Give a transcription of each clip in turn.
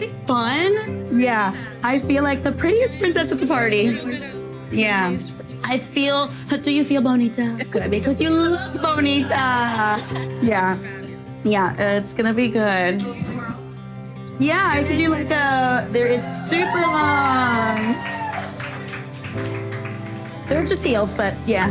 It's fun. Yeah, I feel like the prettiest princess at the party. Yeah. I feel, do you feel bonita? Good, because you look bonita. Yeah. Yeah, it's gonna be good. Yeah, I could do like it's super long. They're just heels, but yeah.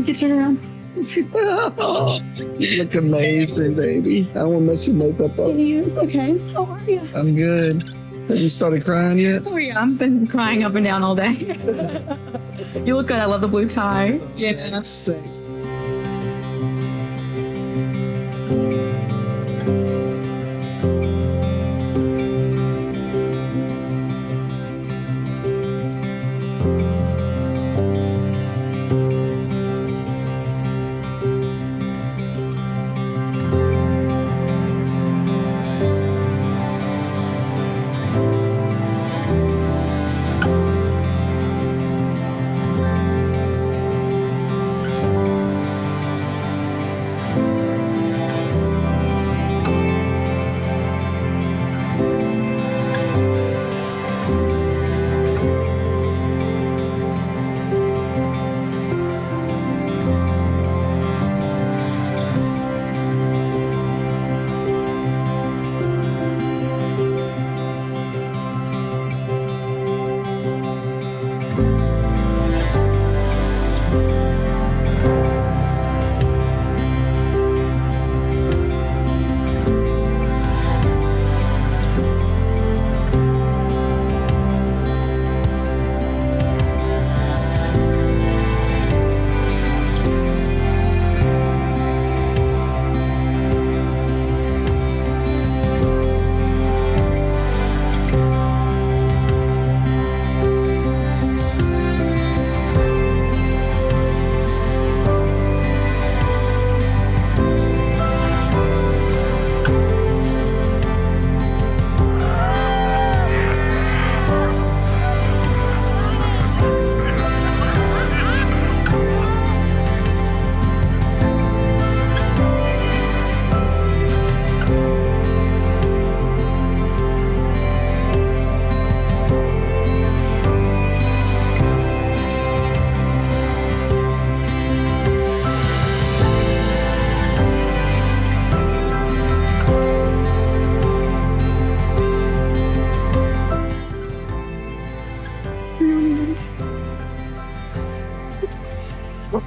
Get turn around. You look amazing, baby. I won't mess your makeup up. See you. It's okay. How are you? I'm good. Have you started crying yet? Oh yeah, I've been crying up and down all day. You look good. I love the blue tie. Yeah. Thanks.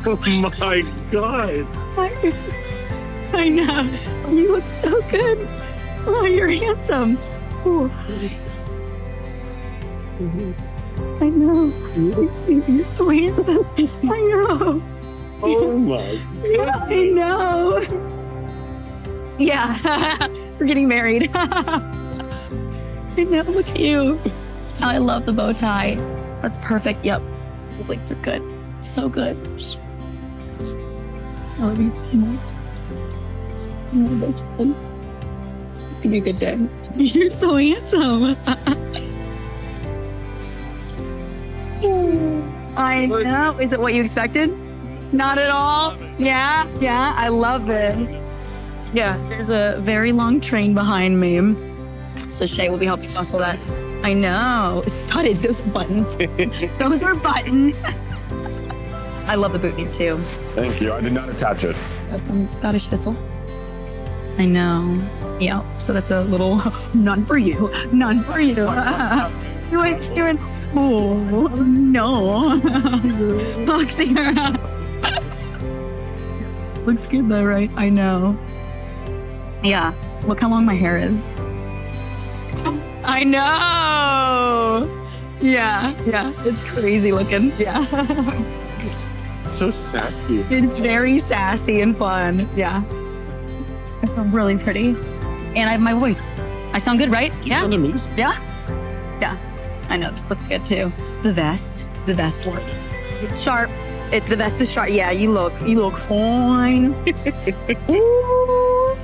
Oh my God. I know. You look so good. Oh, you're handsome. Oh. I know. You're so handsome. I know. Oh my Yeah, I know. Yeah, we're getting married. I know, look at you. I love the bow tie. That's perfect. Yep. Those legs are good. So good. I love you so much. You're my best friend. It's gonna be a good day. You're so handsome. I know. Is it what you expected? Not at all. Yeah, yeah. I love this. Yeah, there's a very long train behind me. So Shay will be helping muscle that. I know. Studded. Those are buttons. Those are buttons. I love the boutonniere too. Thank you. I did not attach it. Got some Scottish thistle. I know. Yeah. So that's a little none for you. None for you. You went. Oh no. Boxing her up. Looks good though, right? I know. Yeah. Look how long my hair is. I know. Yeah. It's crazy looking. Yeah. So sassy. It's very sassy and fun. Yeah. I feel really pretty. And I have my voice. I sound good, right? You sound amazing. Yeah. I know. This looks good too. The vest works. It's sharp. The vest is short. Yeah, you look fine. Ooh,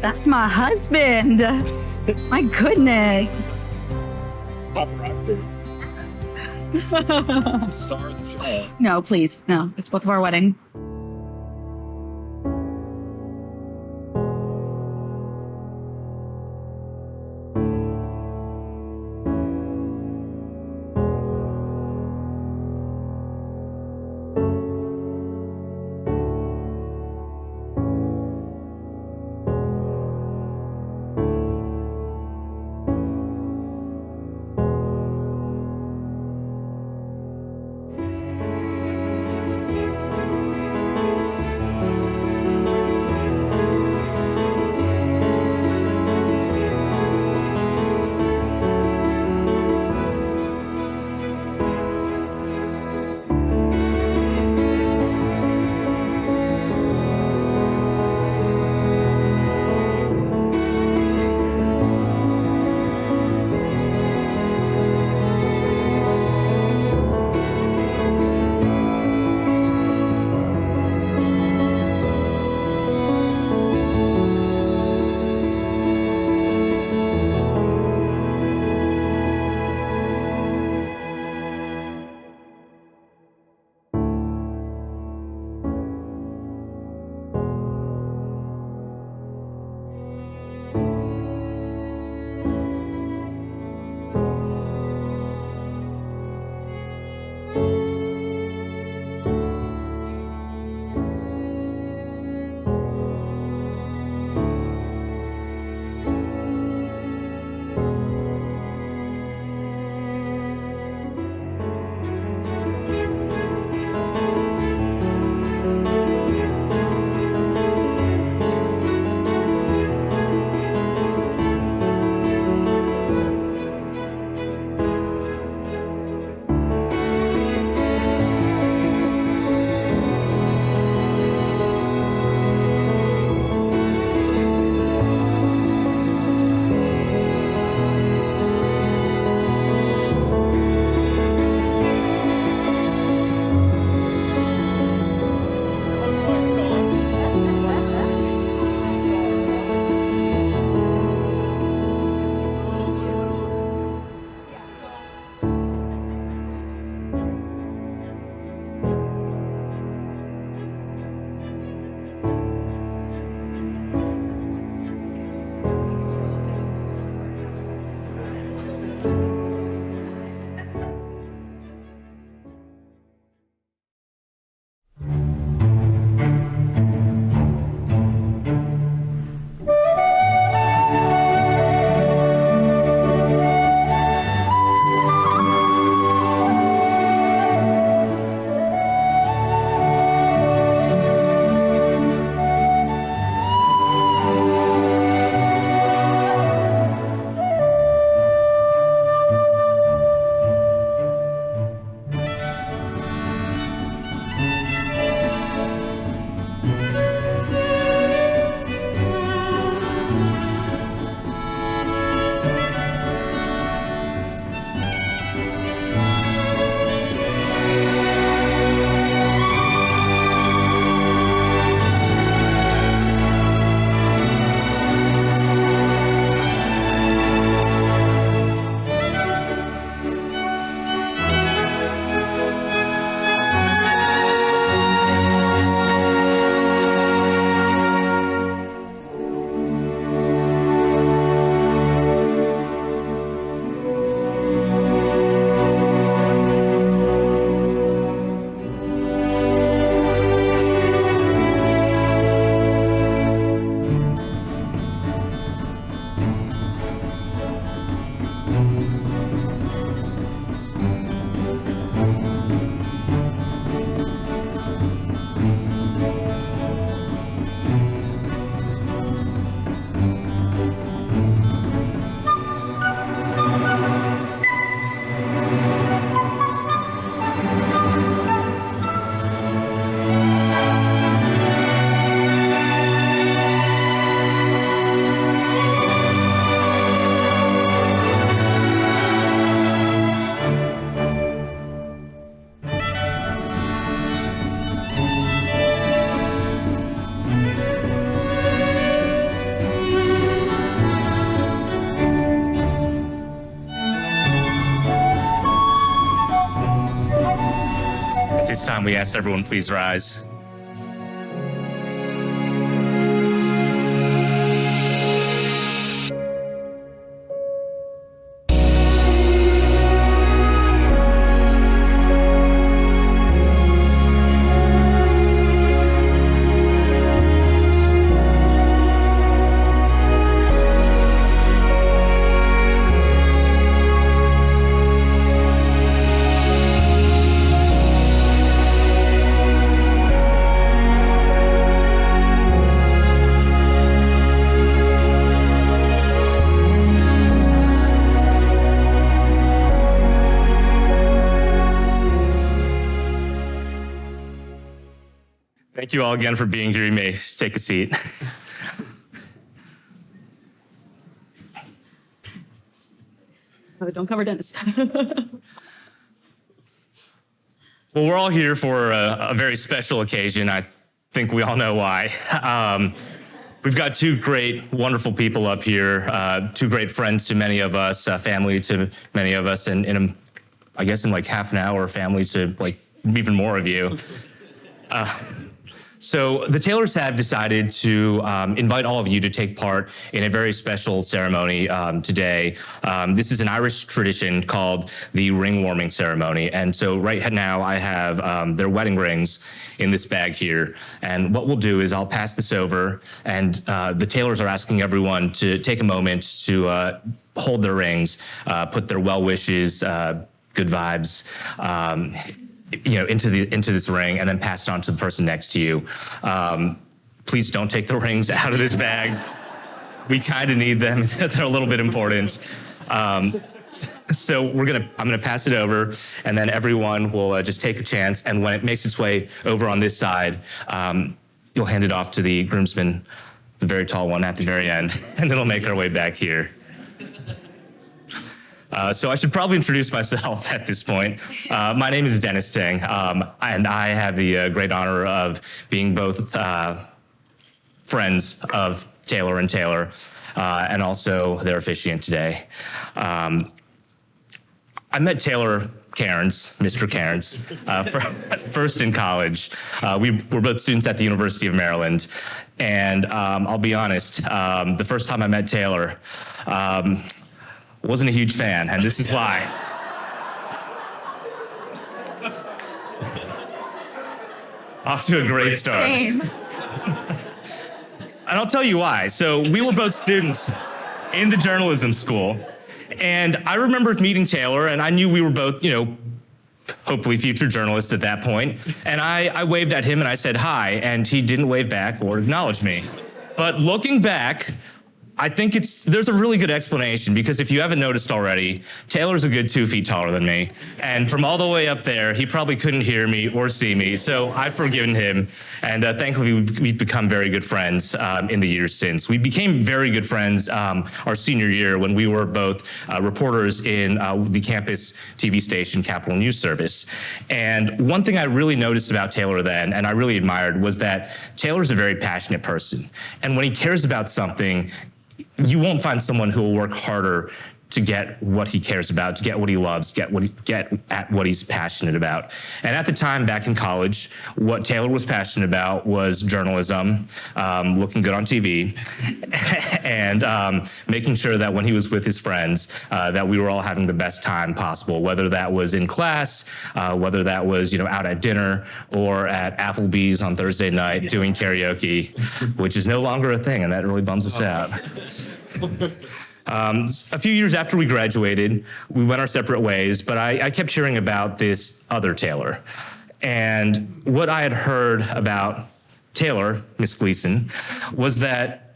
that's my husband. My goodness. Paparazzi. Star of the show. No, please, no. It's both of our wedding. time, we ask everyone please rise. Thank you all again for being here. You may take a seat. Oh, don't cover Dennis. Well, we're all here for a very special occasion. I think we all know why. We've got two great, wonderful people up here, two great friends to many of us, family to many of us, and I guess in like half an hour, family to like even more of you. So the Taylors have decided to invite all of you to take part in a very special ceremony today. This is an Irish tradition called the ring warming ceremony. And so right now I have their wedding rings in this bag here. And what we'll do is I'll pass this over, and the Taylors are asking everyone to take a moment to hold their rings, put their well wishes, good vibes, into this ring, and then pass it on to the person next to you. Please don't take the rings out of this bag. We kind of need them. They're a little bit important. So I'm gonna pass it over, and then everyone will just take a chance. And when it makes its way over on this side, you'll hand it off to the groomsman, the very tall one at the very end, and it'll make our way back here. So I should probably introduce myself at this point. My name is Dennis Ting, and I have the great honor of being both friends of Taylor and Taylor, and also their officiant today. I met Taylor Cairns, Mr. Cairns, first in college. We were both students at the University of Maryland, and I'll be honest, the first time I met Taylor, wasn't a huge fan, and this is why. Off to a great start. Same. And I'll tell you why. So we were both students in the journalism school, and I remember meeting Taylor, and I knew we were both, hopefully future journalists at that point. And I waved at him and I said hi, and he didn't wave back or acknowledge me. But looking back, I think there's a really good explanation, because if you haven't noticed already, Taylor's a good 2 feet taller than me. And from all the way up there, he probably couldn't hear me or see me. So I've forgiven him. And thankfully, we've become very good friends in the years since. We became very good friends our senior year when we were both reporters in the campus TV station, Capital News Service. And one thing I really noticed about Taylor then, and I really admired, was that Taylor's a very passionate person. And when he cares about something, you won't find someone who will work harder to get what he cares about, to get what he loves, get at what he's passionate about. And at the time, back in college, what Taylor was passionate about was journalism, looking good on TV, and making sure that when he was with his friends, that we were all having the best time possible, whether that was in class, whether that was out at dinner, or at Applebee's on Thursday night doing karaoke, which is no longer a thing, and that really bums us out. A few years after we graduated, we went our separate ways, but I kept hearing about this other Taylor. And what I had heard about Taylor, Miss Gleason, was that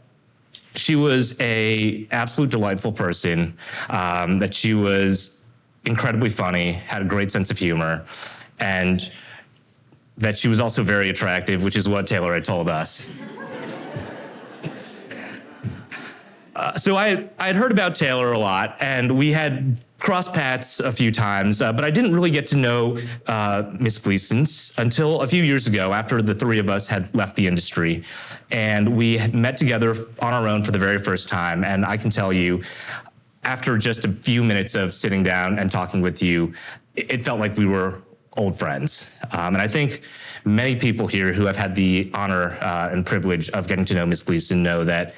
she was an absolute delightful person, that she was incredibly funny, had a great sense of humor, and that she was also very attractive, which is what Taylor had told us. So I had heard about Taylor a lot, and we had crossed paths a few times, but I didn't really get to know Miss Gleason until a few years ago, after the three of us had left the industry. And we had met together on our own for the very first time. And I can tell you, after just a few minutes of sitting down and talking with you, it felt like we were old friends. And I think many people here who have had the honor and privilege of getting to know Miss Gleason know that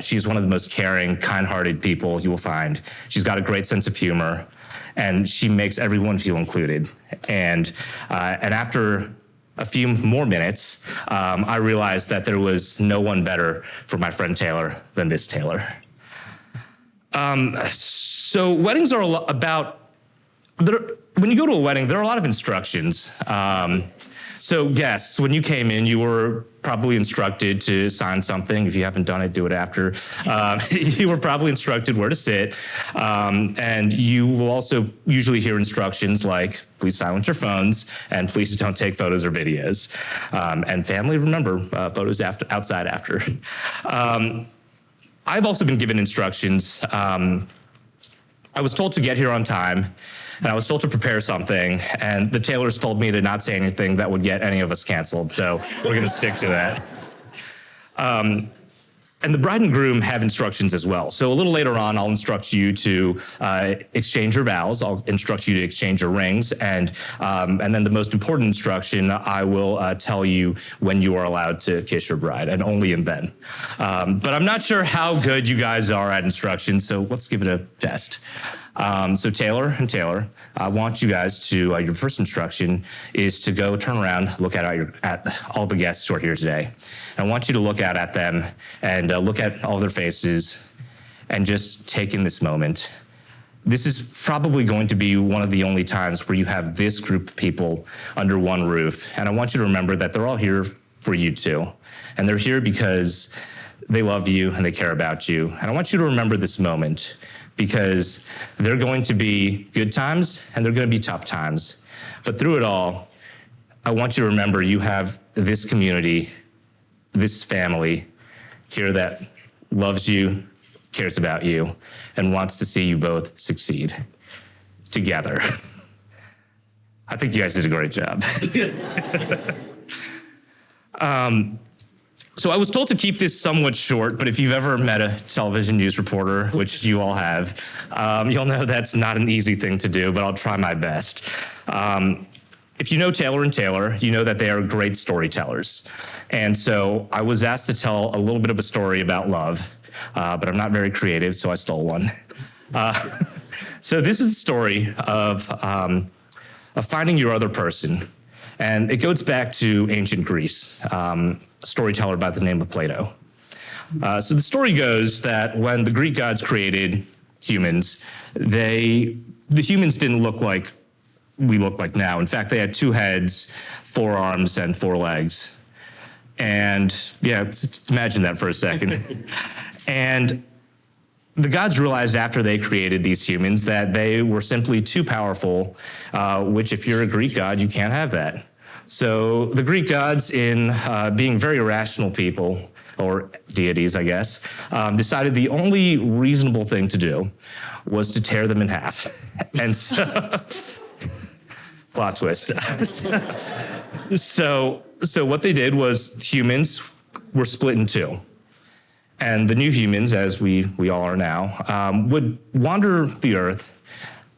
she's one of the most caring, kind-hearted people you will find. She's got a great sense of humor, and she makes everyone feel included. And after a few more minutes, I realized that there was no one better for my friend Taylor than Miss Taylor. So weddings are when you go to a wedding, there are a lot of instructions. So guests, when you came in, you were probably instructed to sign something. If you haven't done it, do it after. You were probably instructed where to sit. And you will also usually hear instructions like, please silence your phones and please don't take photos or videos. And family, remember, photos outside after. I've also been given instructions. I was told to get here on time, and I was told to prepare something, and the Taylors told me to not say anything that would get any of us canceled, so we're gonna stick to that. And the bride and groom have instructions as well. So a little later on, I'll instruct you to exchange your vows. I'll instruct you to exchange your rings. And then the most important instruction, I will tell you when you are allowed to kiss your bride, and only and then. But I'm not sure how good you guys are at instructions, so let's give it a test. So Taylor and Taylor, I want you guys to, your first instruction is to go turn around, look at all the guests who are here today. And I want you to look out at them and look at all their faces and just take in this moment. This is probably going to be one of the only times where you have this group of people under one roof. And I want you to remember that they're all here for you too. And they're here because they love you and they care about you. And I want you to remember this moment, because they're going to be good times and they're going to be tough times. But through it all, I want you to remember you have this community, this family here that loves you, cares about you, and wants to see you both succeed together. I think you guys did a great job. So I was told to keep this somewhat short, but if you've ever met a television news reporter, which you all have, you'll know that's not an easy thing to do, but I'll try my best. If you know Taylor and Taylor, you know that they are great storytellers. And so I was asked to tell a little bit of a story about love, but I'm not very creative, so I stole one. So this is the story of finding your other person. And it goes back to ancient Greece, a storyteller by the name of Plato. So the story goes that when the Greek gods created humans, the humans didn't look like we look like now. In fact, they had 2 heads, 4 arms, and 4 legs. And yeah, just imagine that for a second. And the gods realized after they created these humans that they were simply too powerful, which if you're a Greek god, you can't have that. So the Greek gods, in being very rational people, or deities, I guess, decided the only reasonable thing to do was to tear them in half. And so, plot twist. So what they did was humans were split in 2. And the new humans, as we all are now, would wander the earth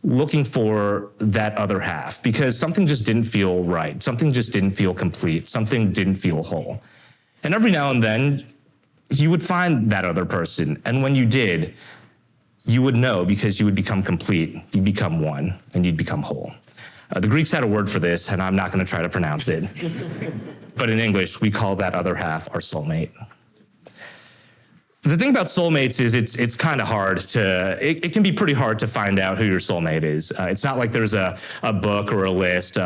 looking for that other half, because something just didn't feel right. Something just didn't feel complete. Something didn't feel whole. And every now and then, you would find that other person. And when you did, you would know, because you would become complete. You'd become one, and you'd become whole. The Greeks had a word for this, and I'm not going to try to pronounce it. But in English, we call that other half our soulmate. The thing about soulmates is it's kind of hard it can be pretty hard to find out who your soulmate is. It's not like there's a book or a list.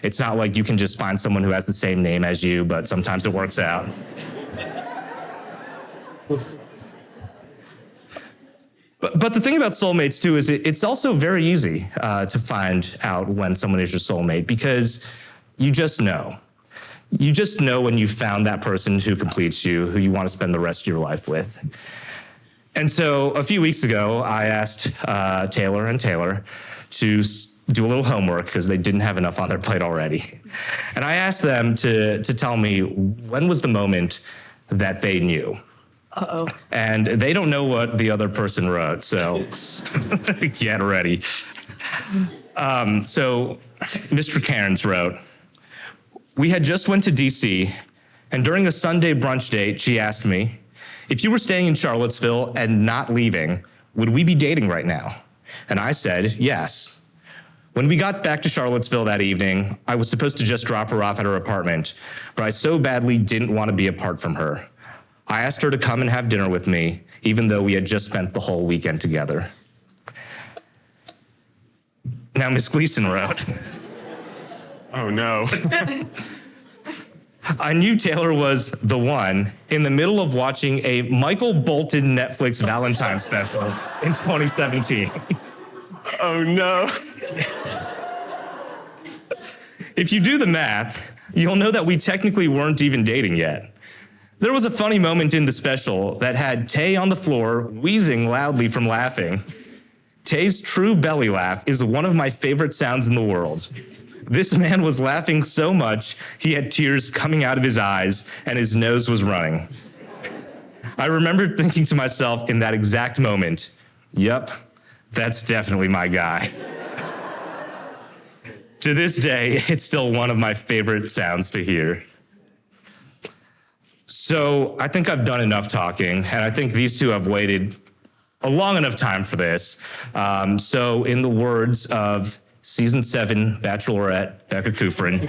It's not like you can just find someone who has the same name as you, but sometimes it works out. But the thing about soulmates too is it's also very easy to find out when someone is your soulmate, because you just know. You just know when you've found that person who completes you, who you want to spend the rest of your life with. And so a few weeks ago, I asked Taylor and Taylor to do a little homework, because they didn't have enough on their plate already. And I asked them to tell me, when was the moment that they knew? Uh-oh. And they don't know what the other person wrote, so get ready. So Mr. Cairns wrote, "We had just went to DC, and during a Sunday brunch date, she asked me, if you were staying in Charlottesville and not leaving, would we be dating right now? And I said, yes. When we got back to Charlottesville that evening, I was supposed to just drop her off at her apartment, but I so badly didn't want to be apart from her. I asked her to come and have dinner with me, even though we had just spent the whole weekend together." Now, Miss Gleason wrote, Oh no. "I knew Taylor was the one in the middle of watching a Michael Bolton Netflix Valentine's special in 2017. Oh no. If you do the math, you'll know that we technically weren't even dating yet. There was a funny moment in the special that had Tay on the floor wheezing loudly from laughing. Tay's true belly laugh is one of my favorite sounds in the world. This man was laughing so much, he had tears coming out of his eyes and his nose was running. I remember thinking to myself in that exact moment, yep, that's definitely my guy. To this day, it's still one of my favorite sounds to hear. So I think I've done enough talking, and I think these two have waited a long enough time for this. So in the words of Season 7 Bachelorette Becca Kufrin,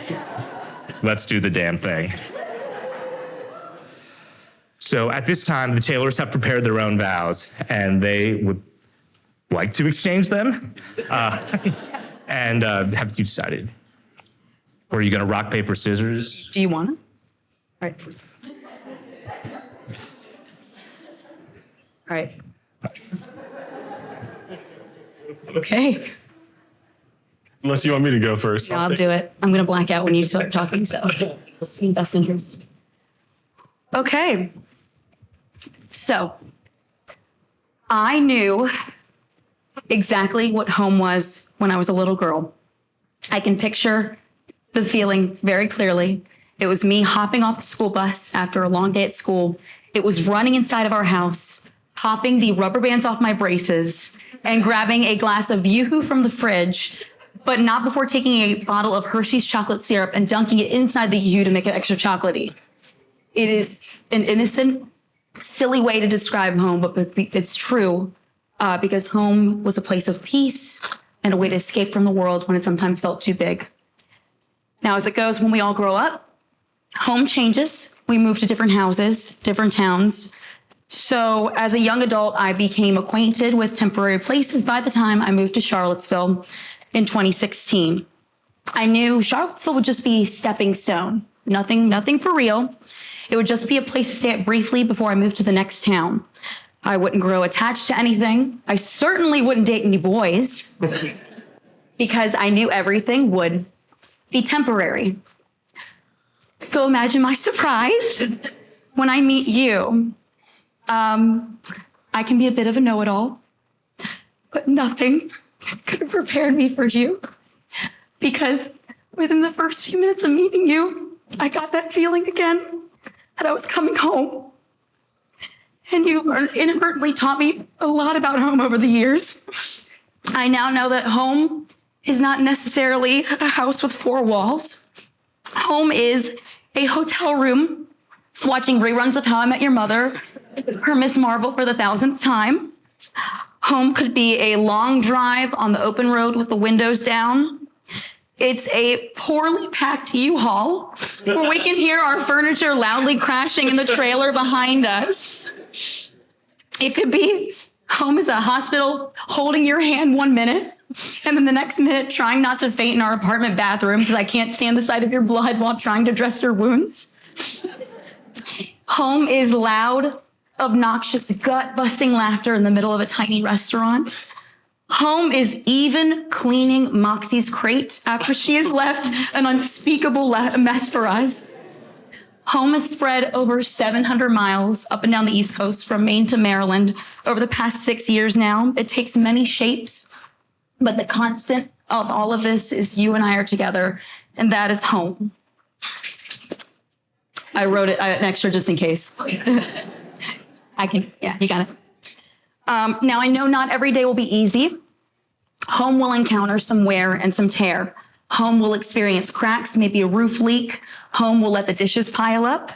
let's do the damn thing. So at this time, the Taylors have prepared their own vows, and they would like to exchange them. And have you decided? Or are you gonna rock, paper, scissors? Do you want to? All right. All right. Okay. Unless you want me to go first. Yeah, I'll do it. I'm going to black out when you start talking, so let's see best interest. Okay. So I knew exactly what home was when I was a little girl. I can picture the feeling very clearly. It was me hopping off the school bus after a long day at school. It was running inside of our house, popping the rubber bands off my braces, and grabbing a glass of Yoo-hoo from the fridge, but not before taking a bottle of Hershey's chocolate syrup and dunking it inside the Yoo-hoo to make it extra chocolatey. It is an innocent, silly way to describe home, but it's true because home was a place of peace and a way to escape from the world when it sometimes felt too big. Now, as it goes, when we all grow up, home changes. We move to different houses, different towns. So as a young adult, I became acquainted with temporary places by the time I moved to Charlottesville in 2016. I knew Charlottesville would just be a stepping stone, nothing for real. It would just be a place to stay at briefly before I moved to the next town. I wouldn't grow attached to anything. I certainly wouldn't date any boys because I knew everything would be temporary. So imagine my surprise when I meet you. I can be a bit of a know-it-all, but nothing could have prepared me for you because within the first few minutes of meeting you, I got that feeling again that I was coming home. And you inadvertently taught me a lot about home over the years. I now know that home is not necessarily a house with four walls. Home is a hotel room watching reruns of How I Met Your Mother or Miss Marvel for the 1,000th time. Home could be a long drive on the open road with the windows down. It's a poorly packed U-Haul where we can hear our furniture loudly crashing in the trailer behind us. It could be home is a hospital holding your hand 1 minute and then the next minute trying not to faint in our apartment bathroom because I can't stand the sight of your blood while trying to dress your wounds. Home is loud, obnoxious, gut-busting laughter in the middle of a tiny restaurant. Home is even cleaning Moxie's crate after she has left an unspeakable mess for us. Home is spread over 700 miles up and down the East Coast from Maine to Maryland over the past 6 years now. It takes many shapes, but the constant of all of this is you and I are together, and that is home. I wrote it an extra just in case. Yeah, you got it. Now, I know not every day will be easy. Home will encounter some wear and some tear. Home will experience cracks, maybe a roof leak. Home will let the dishes pile up.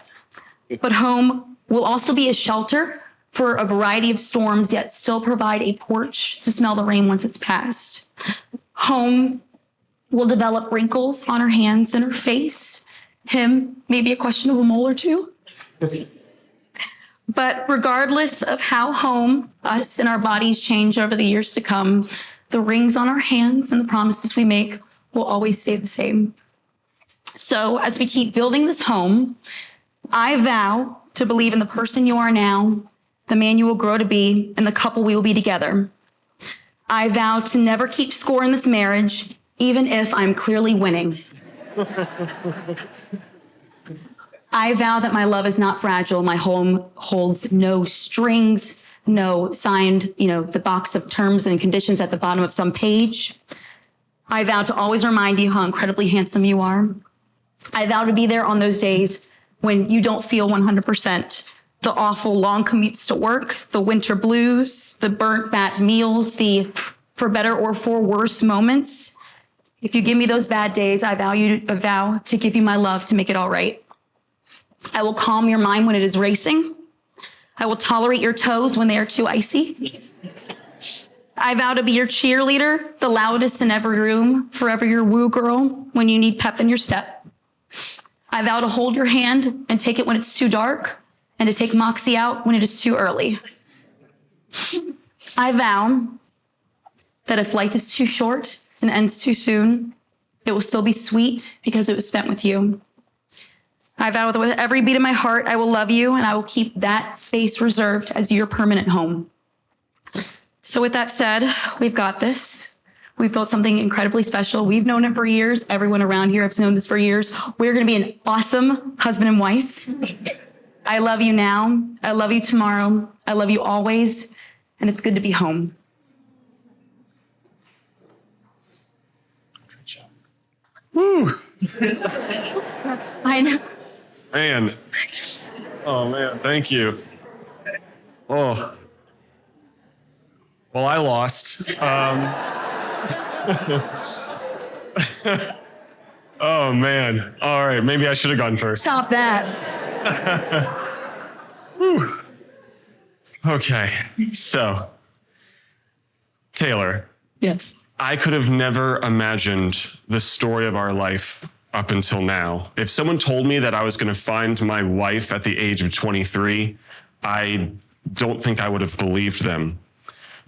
But home will also be a shelter for a variety of storms, yet still provide a porch to smell the rain once it's passed. Home will develop wrinkles on her hands and her face. Him, maybe a questionable mole or two. But regardless of how home, us, and our bodies change over the years to come, the rings on our hands and the promises we make will always stay the same. So as we keep building this home, I vow to believe in the person you are now, the man you will grow to be, and the couple we will be together. I vow to never keep score in this marriage, even if I'm clearly winning. I vow that my love is not fragile. My home holds no strings, no signed, the box of terms and conditions at the bottom of some page. I vow to always remind you how incredibly handsome you are. I vow to be there on those days when you don't feel 100%. The awful long commutes to work, the winter blues, the burnt bat meals, the for better or for worse moments. If you give me those bad days, I vow to give you my love to make it all right. I will calm your mind when it is racing. I will tolerate your toes when they are too icy. I vow to be your cheerleader, the loudest in every room, forever your woo girl when you need pep in your step. I vow to hold your hand and take it when it's too dark, and to take Moxie out when it is too early. I vow that if life is too short and ends too soon, it will still be sweet because it was spent with you. I vow that with every beat of my heart, I will love you, and I will keep that space reserved as your permanent home. So with that said, we've got this. We've built something incredibly special. We've known it for years. Everyone around here has known this for years. We're going to be an awesome husband and wife. I love you now. I love you tomorrow. I love you always. And it's good to be home. Woo! I know. Man. Oh, man. Thank you. Oh. Well, I lost. Oh, man. All right. Maybe I should have gone first. Stop that. Whew. Okay. So, Taylor. Yes. I could have never imagined the story of our life up until now. If someone told me that I was going to find my wife at the age of 23, I don't think I would have believed them.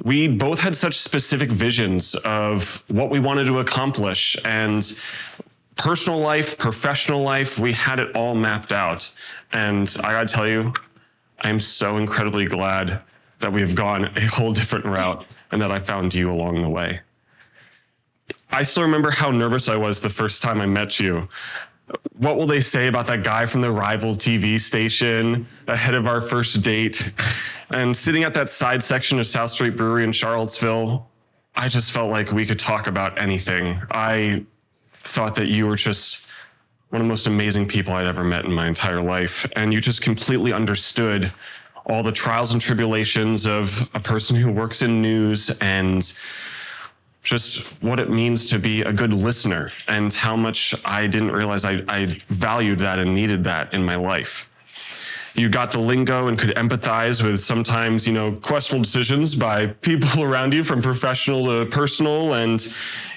We both had such specific visions of what we wanted to accomplish, and personal life, professional life, we had it all mapped out. And I gotta tell you, I'm so incredibly glad that we've gone a whole different route and that I found you along the way. I still remember how nervous I was the first time I met you. What will they say about that guy from the rival TV station ahead of our first date? And sitting at that side section of South Street Brewery in Charlottesville, I just felt like we could talk about anything. I thought that you were just one of the most amazing people I'd ever met in my entire life. And you just completely understood all the trials and tribulations of a person who works in news, and just what it means to be a good listener, and how much I didn't realize I valued that and needed that in my life. You got the lingo and could empathize with sometimes, questionable decisions by people around you, from professional to personal, and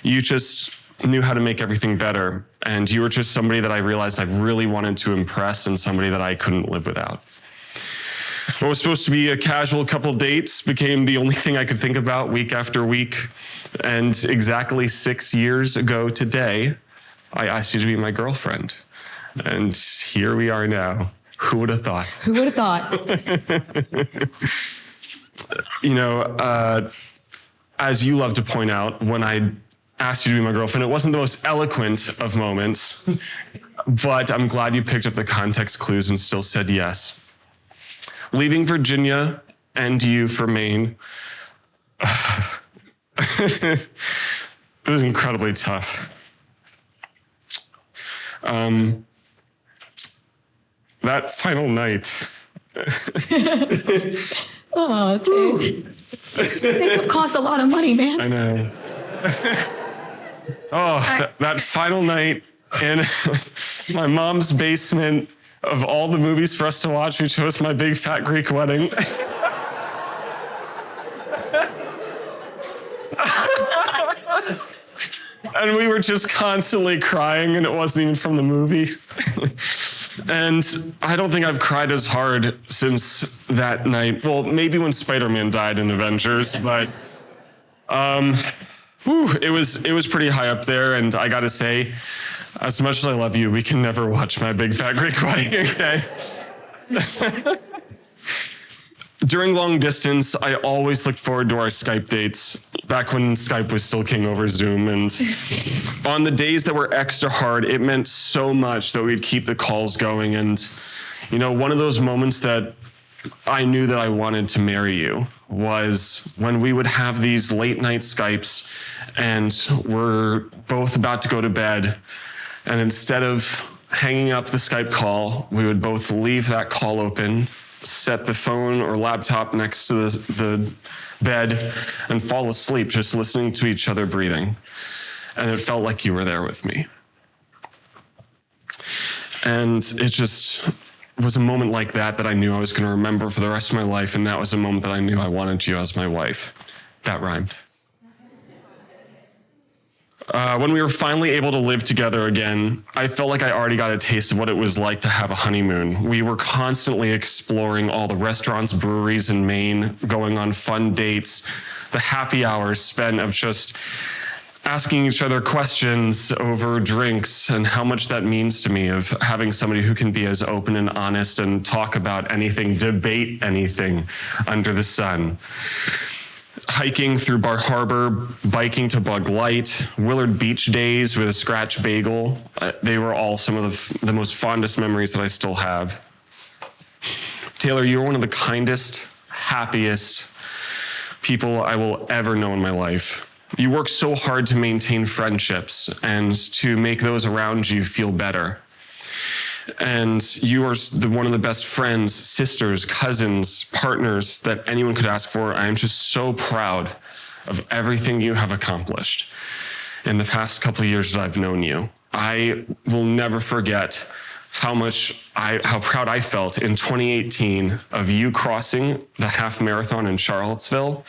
you just knew how to make everything better. And you were just somebody that I realized I really wanted to impress, and somebody that I couldn't live without. What was supposed to be a casual couple dates became the only thing I could think about week after week. And exactly 6 years ago today, I asked you to be my girlfriend. And here we are now. Who would have thought? Who would have thought? As you love to point out, when I asked you to be my girlfriend, it wasn't the most eloquent of moments, but I'm glad you picked up the context clues and still said yes. Leaving Virginia and you for Maine, it was incredibly tough. That final night. Oh, dude. It cost a lot of money, man. I know. That final night in my mom's basement of all the movies for us to watch, we chose My Big Fat Greek Wedding. And we were just constantly crying, and it wasn't even from the movie. And I don't think I've cried as hard since that night. Well, maybe when Spider-Man died in Avengers, but it was pretty high up there. And I gotta say, as much as I love you, we can never watch My Big Fat Greek Wedding again. During long distance, I always looked forward to our Skype dates, back when Skype was still king over Zoom. And on the days that were extra hard, it meant so much that we'd keep the calls going. And, you know, one of those moments that I knew that I wanted to marry you was when we would have these late night Skypes and we're both about to go to bed. And instead of hanging up the Skype call, we would both leave that call open, set the phone or laptop next to the bed, and fall asleep just listening to each other breathing. And it felt like you were there with me. And it just was a moment like that I knew I was going to remember for the rest of my life. And that was a moment that I knew I wanted you as my wife. That rhymed. When we were finally able to live together again, I felt like I already got a taste of what it was like to have a honeymoon. We were constantly exploring all the restaurants, breweries in Maine, going on fun dates, the happy hours spent of just asking each other questions over drinks and how much that means to me, of having somebody who can be as open and honest and talk about anything, debate anything under the sun. Hiking through Bar Harbor, biking to Bug Light, Willard Beach days with a scratch bagel. They were all some of the most fondest memories that I still have. Taylor, you're one of the kindest, happiest people I will ever know in my life. You work so hard to maintain friendships and to make those around you feel better. And you are one of the best friends, sisters, cousins, partners that anyone could ask for. I am just so proud of everything you have accomplished in the past couple of years that I've known you. I will never forget how proud I felt in 2018 of you crossing the half marathon in Charlottesville.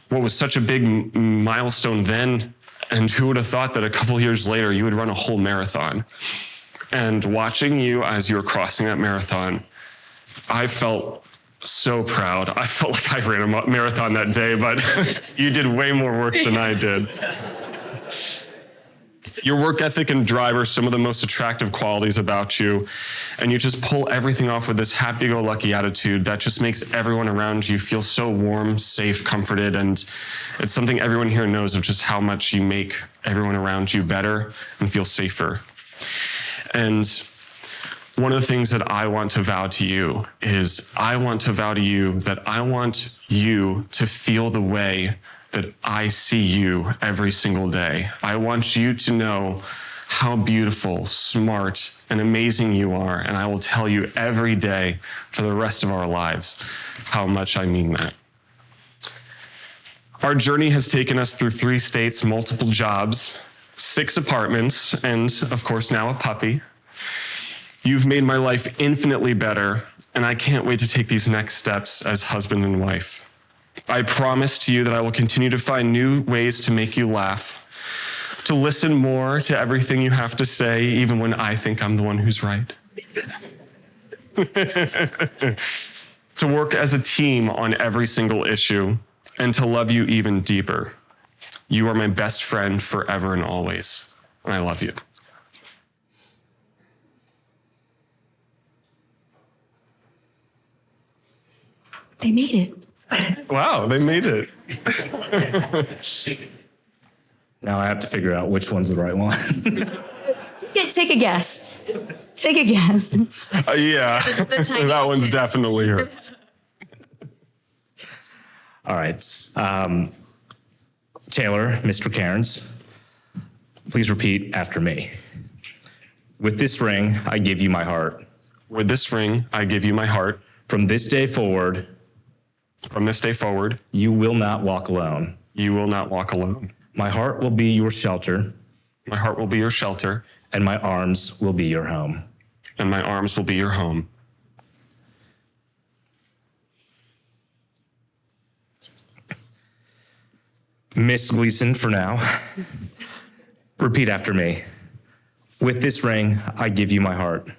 What was such a big milestone then, and who would have thought that a couple of years later you would run a whole marathon? And watching you as you were crossing that marathon, I felt so proud. I felt like I ran a marathon that day, but you did way more work than I did. Your work ethic and drive are some of the most attractive qualities about you. And you just pull everything off with this happy-go-lucky attitude that just makes everyone around you feel so warm, safe, comforted. And it's something everyone here knows of, just how much you make everyone around you better and feel safer. And one of the things that I want to vow to you is I want to vow to you that I want you to feel the way that I see you every single day. I want you to know how beautiful, smart, and amazing you are. And I will tell you every day for the rest of our lives how much I mean that. Our journey has taken us through 3 states, multiple jobs, 6 apartments, and of course now a puppy. You've made my life infinitely better, and I can't wait to take these next steps as husband and wife. I promise to you that I will continue to find new ways to make you laugh, to listen more to everything you have to say, even when I think I'm the one who's right. To work as a team on every single issue, and to love you even deeper. You are my best friend forever and always, and I love you. They made it. Wow, they made it. Now I have to figure out which one's the right one. Take a guess. Take a guess. Yeah, that one's definitely hers. All right. Taylor, Mr. Cairns, please repeat after me. With this ring, I give you my heart. With this ring, I give you my heart. From this day forward, From this day forward, you will not walk alone. you will not walk alone. My heart will be your shelter, My heart will be your shelter, and my arms will be your home. and my arms will be your home. Miss Gleason, for now, repeat after me. With this ring, I give you my heart.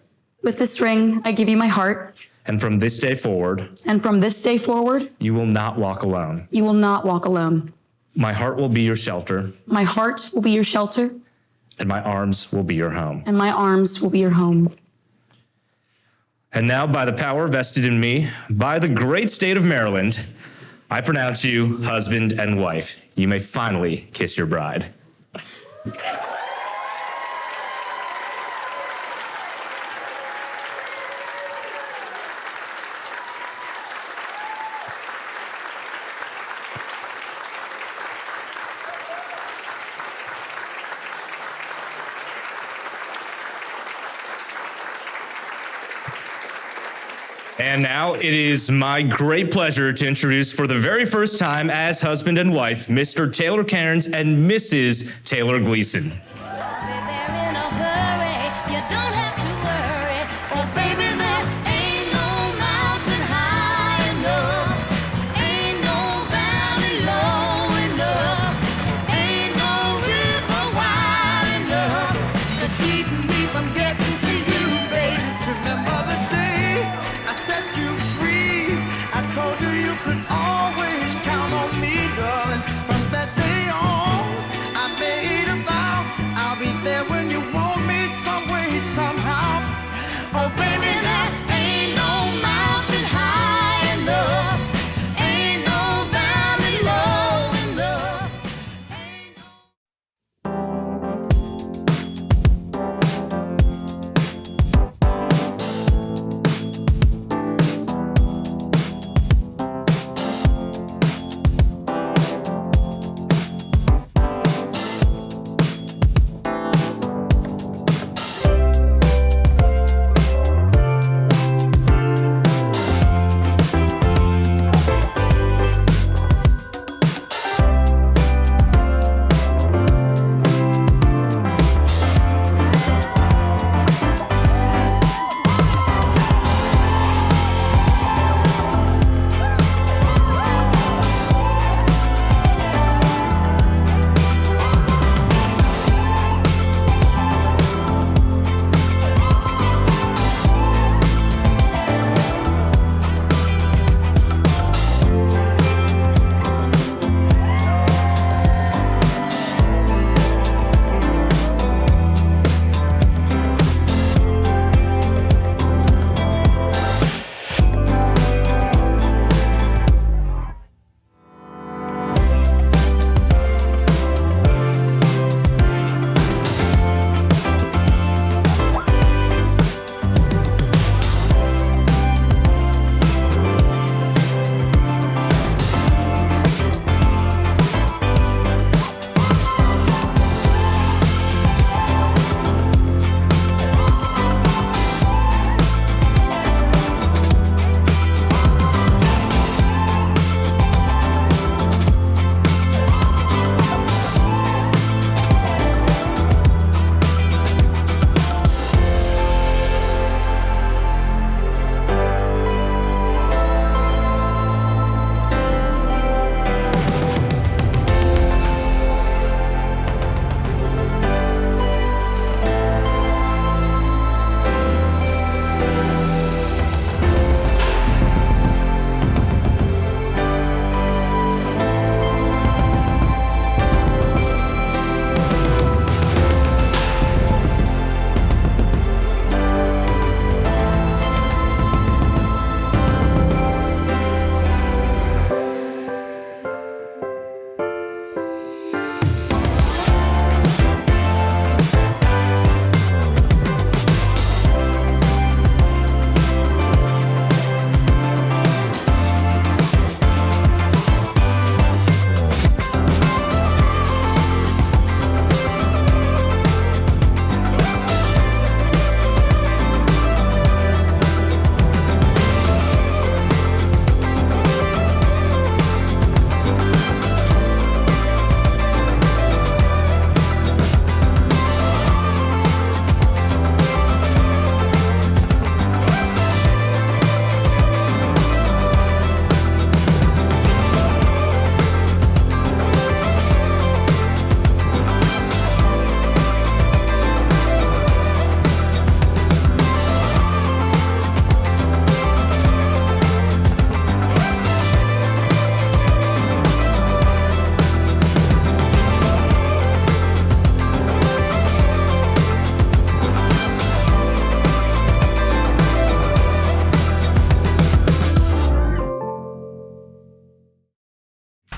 With this ring, I give you my heart. And from this day forward, And from this day forward, you will not walk alone. you will not walk alone. My heart will be your shelter, My heart will be your shelter, and my arms will be your home. and my arms will be your home. And now, by the power vested in me by the great state of Maryland, I pronounce you husband and wife. You may finally kiss your bride. And now it is my great pleasure to introduce for the very first time as husband and wife, Mr. Taylor Cairns and Mrs. Taylor Gleason. They're in a hurry, you don't have to worry, 'cause baby there ain't no mountain high enough, ain't no valley low enough, ain't no river wide enough to keep me from getting to you, baby. Remember the day I set you free? I told you you could always count on me, darling. From that day on, I made a vow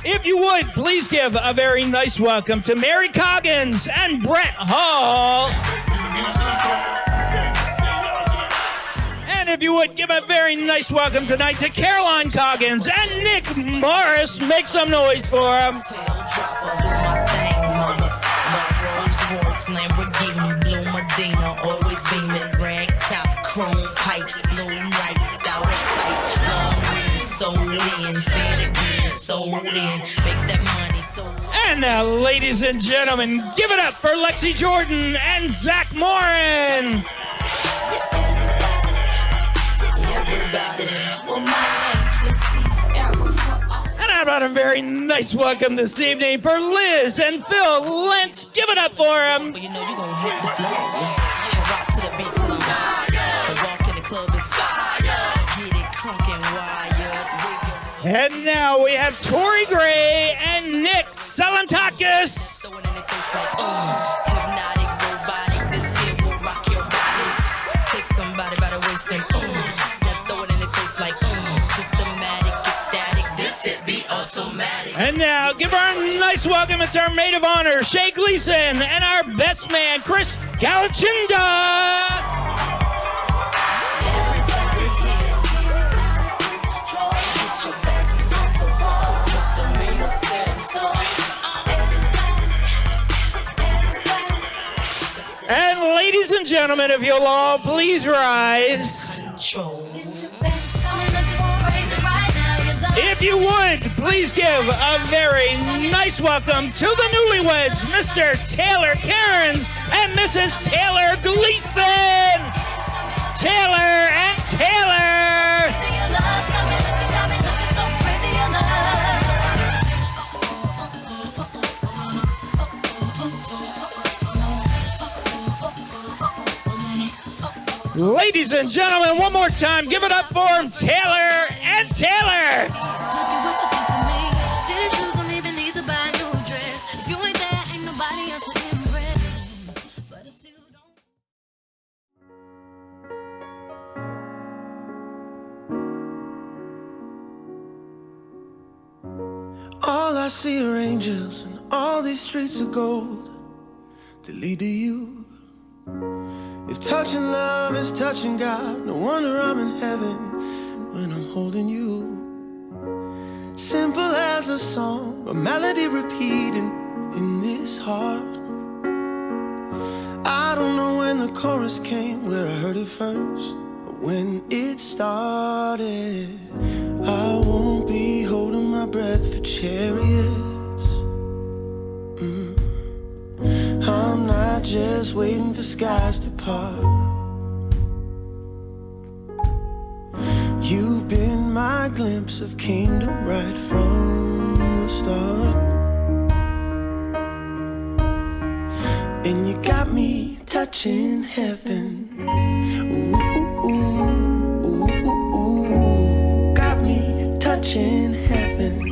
If you would, please give a very nice welcome to Mary Coggins and Brett Hall. And if you would, give a very nice welcome tonight to Caroline Coggins and Nick Morris. Make some noise for them. Lamborghini, blue Medina, always beaming, rag top, chrome pipes, blue lights, out of sight. Love me, sold in, say it again, sold in, make that money. And now, ladies and gentlemen, give it up for Lexi Jordan and Zach Morin. And how about a very nice welcome this evening for Liz and Phil Lentz. Give it up for them. You know you gon' hit the floor. I rock to the beat till I'm fire. The walk in the club is fire. Get it crunk and wired. And now we have Tori Gray and Nick Salantakis. Throw it in their face like, hypnotic, robotic. This here will rock your bodies. Take somebody by the waist and, now throw it in their face like, systematic, ecstatic. This hit be automatic. And now, give our nice welcome. It's our maid of honor, Shay Gleason, and our best man, Chris Galachinda. And ladies and gentlemen, if you'll all please rise. If you would, please give a very nice welcome to the newlyweds, Mr. Taylor Cairns and Mrs. Taylor Gleason. Taylor and Taylor. Ladies and gentlemen, one more time, give it up for them, Taylor and Taylor. All I see are angels and all these streets of gold that lead to you. If touching love is touching God, no wonder I'm in heaven when I'm holding you. Simple as a song, a melody repeating in this heart. I don't know when the chorus came, where I heard it first, but when it started, I won't be holding my breath for chariots. I'm not just waiting for skies to part. You've been my glimpse of kingdom right from the start. And you got me touching heaven. Ooh, ooh, ooh, ooh, ooh. Got me touching heaven.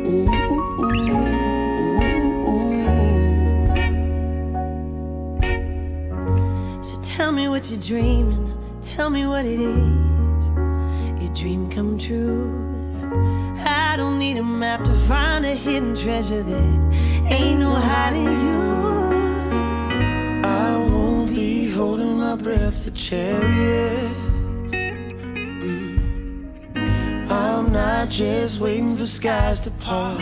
Ooh, ooh, ooh. Tell me what you're dreaming, tell me what it is, your dream come true. I don't need a map to find a hidden treasure that ain't no hiding you. I won't be holding my breath for chariots. I'm not just waiting for skies to part.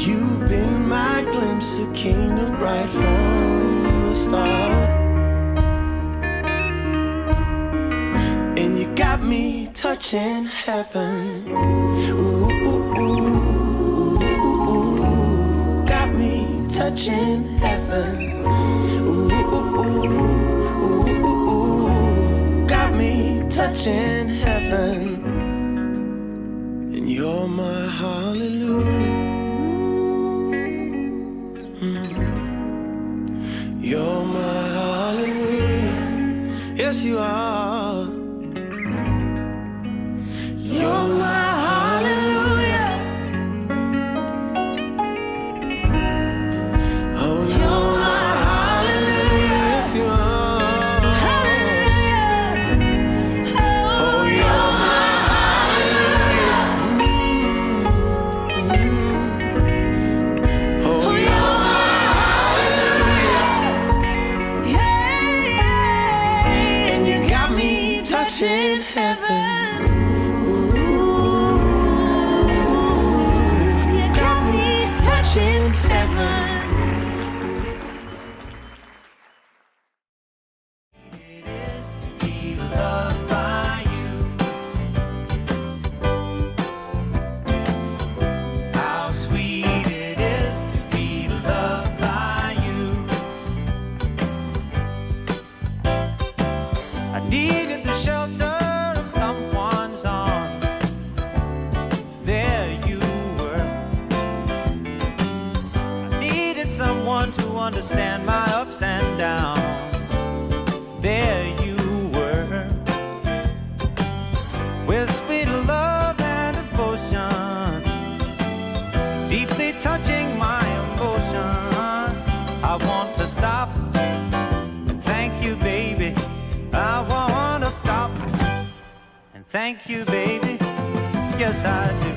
You've been my glimpse of kingdom right from the start. And you got me touching heaven. Ooh, ooh, ooh, ooh, ooh. Got me touching heaven. Ooh, ooh, ooh, ooh, ooh. Got me touching heaven. And you're my hallelujah. You're my hallelujah. Yes, you are. You're my hallelujah. Oh, you're my hallelujah. Yes, you are. Hallelujah. Oh, you're my hallelujah. understand my ups and downs. There you were, with sweet love and devotion, deeply touching my emotion. I want to stop and thank you, baby. I want to stop and thank you, baby. Yes, I do.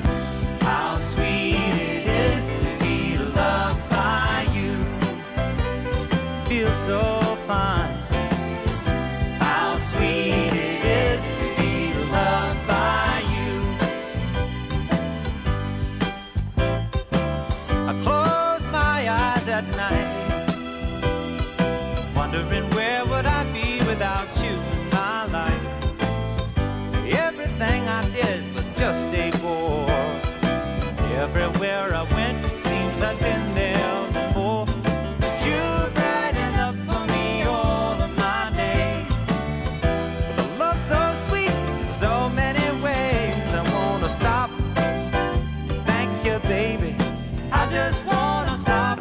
How sweet it is to be loved by you. Feels so fine. How sweet it is to be loved by you. I close my eyes at night, wondering where would I be without you in my life. Everything I did was just a bore. Everywhere I went, it seems I'd been there before. But you're bright enough for me all of my days. With a love so sweet in so many ways. I wanna stop, thank you, baby. I just wanna stop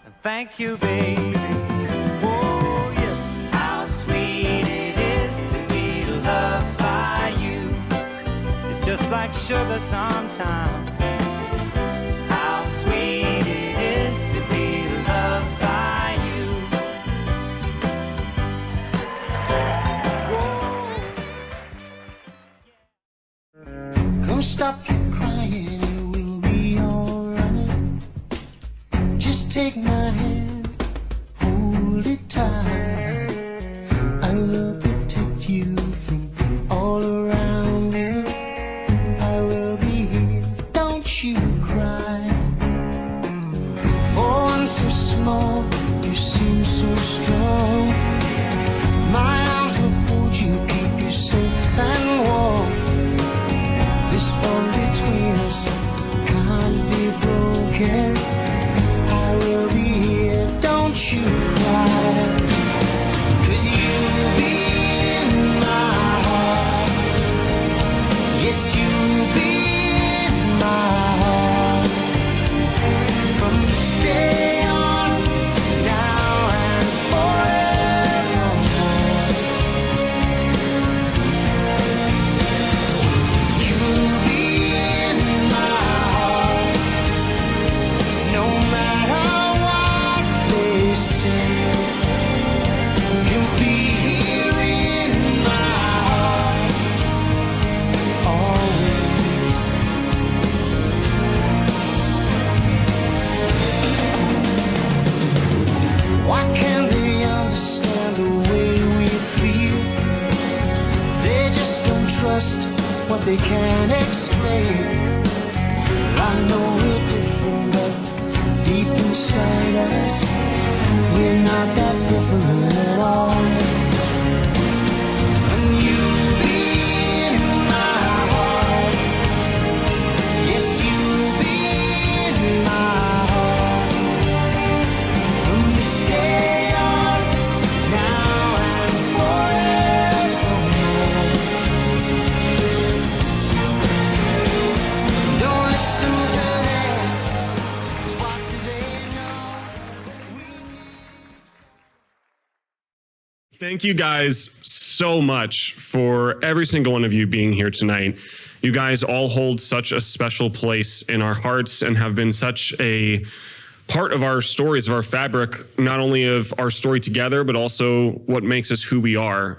and thank you, baby. Oh yes, how sweet it is to be loved by you. It's just like sugar sometimes. How sweet it is to be loved by you. Come stop your crying, it will be alright. Just take my hand, hold it tight. I will protect you from all around you. I will be here, don't you cry. For one so small, you seem so strong. My arms will hold you, keep you safe and warm. This bond between us can't be broken. I will be here, don't you cry. 'Cause you'll be in my heart. Yes, you'll be in my heart. From this day on, now and forevermore. You'll be in my heart. No matter what they say, you'll be here in my heart always. Why can't they understand the way we feel? They just don't trust what they can't explain. I know we're different, but deep inside us, we're not that different at all. And you'll be in my heart. Yes, you'll be in my heart. From this day on, now and forevermore. Don't listen to them, 'cause what do they know? Thank you guys so much for every single one of you being here tonight. You guys all hold such a special place in our hearts and have been such a part of our stories, of our fabric, not only of our story together, but also what makes us who we are.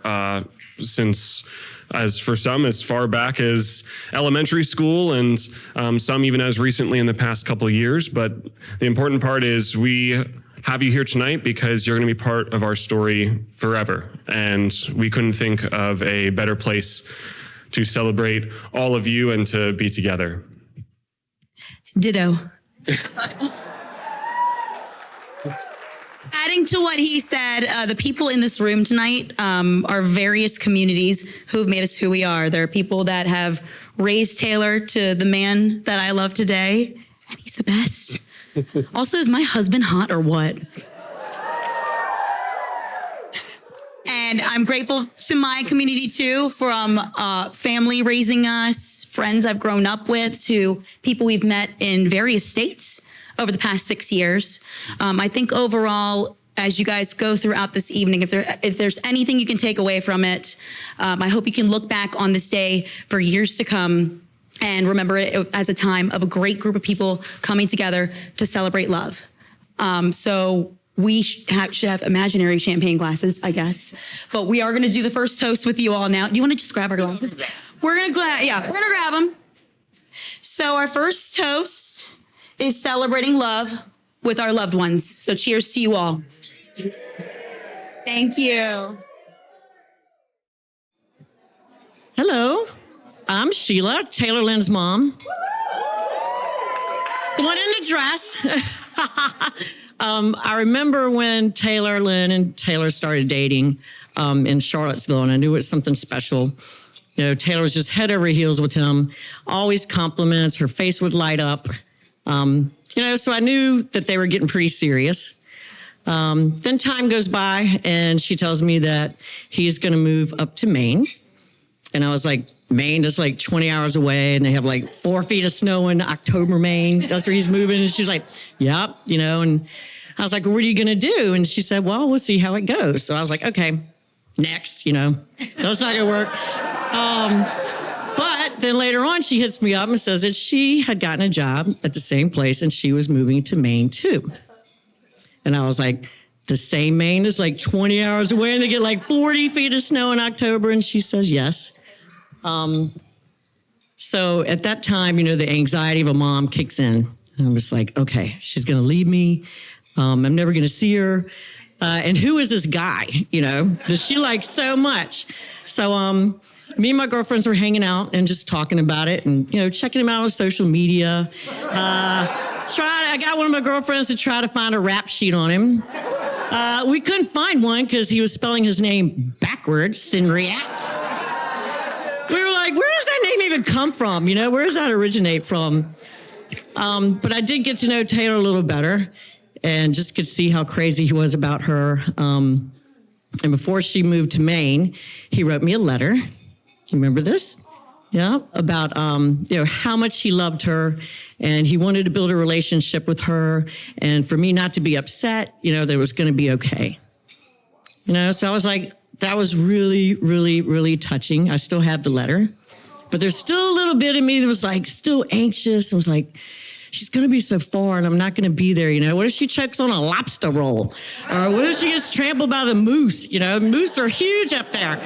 Since, as for some, as far back as elementary school, and some even as recently in the past couple of years. But the important part is we have you here tonight because you're going to be part of our story forever. And we couldn't think of a better place to celebrate all of you and to be together. Ditto. Adding to what he said, the people in this room tonight are various communities who've made us who we are. There are people that have raised Taylor to the man that I love today, and he's the best. Also, is my husband hot or what? And I'm grateful to my community too, from family raising us, friends I've grown up with, to people we've met in various states. over the past 6 years. I think overall, as you guys go throughout this evening, if there's anything you can take away from it, I hope you can look back on this day for years to come and remember it as a time of a great group of people coming together to celebrate love. So we should have imaginary champagne glasses, I guess. But we are going to do the first toast with you all now. Do you want to just grab our glasses? We're going to grab them. So our first toast is celebrating love with our loved ones. So cheers to you all. Thank you. Hello, I'm Sheila, Taylor Lynn's mom. The one in the dress. I remember when Taylor Lynn and Taylor started dating in Charlottesville, and I knew it was something special. You know, Taylor was just head over heels with him, always compliments, her face would light up. So I knew that they were getting pretty serious. Then time goes by, and she tells me that he's going to move up to Maine. And I was like, Maine, that's like 20 hours away, and they have like 4 feet of snow in October, Maine. That's where he's moving. And she's like, yep, and I was like, well, what are you going to do? And she said, well, we'll see how it goes. So I was like, okay, next, that's not going to work. But then later on, she hits me up and says that she had gotten a job at the same place, and she was moving to Maine too. And I was like, the same Maine is like 20 hours away, and they get like 40 feet of snow in October. And she says, yes. So at that time, the anxiety of a mom kicks in. And I'm just like, okay, she's going to leave me. I'm never going to see her. And who is this guy, that she likes so much? So me and my girlfriends were hanging out and just talking about it and, checking him out on social media. I got one of my girlfriends to try to find a rap sheet on him. We couldn't find one because he was spelling his name backwards, Sinriac. We were like, where does that name even come from? Where does that originate from? But I did get to know Taylor a little better and just could see how crazy he was about her. And before she moved to Maine, he wrote me a letter. You remember this? Yeah, about how much he loved her, and he wanted to build a relationship with her, and for me not to be upset, that it was going to be okay. So I was like, that was really, really, really touching. I still have the letter, but there's still a little bit of me that was like still anxious. I was like, she's going to be so far, and I'm not going to be there. What if she chokes on a lobster roll, or what if she gets trampled by the moose? Moose are huge up there.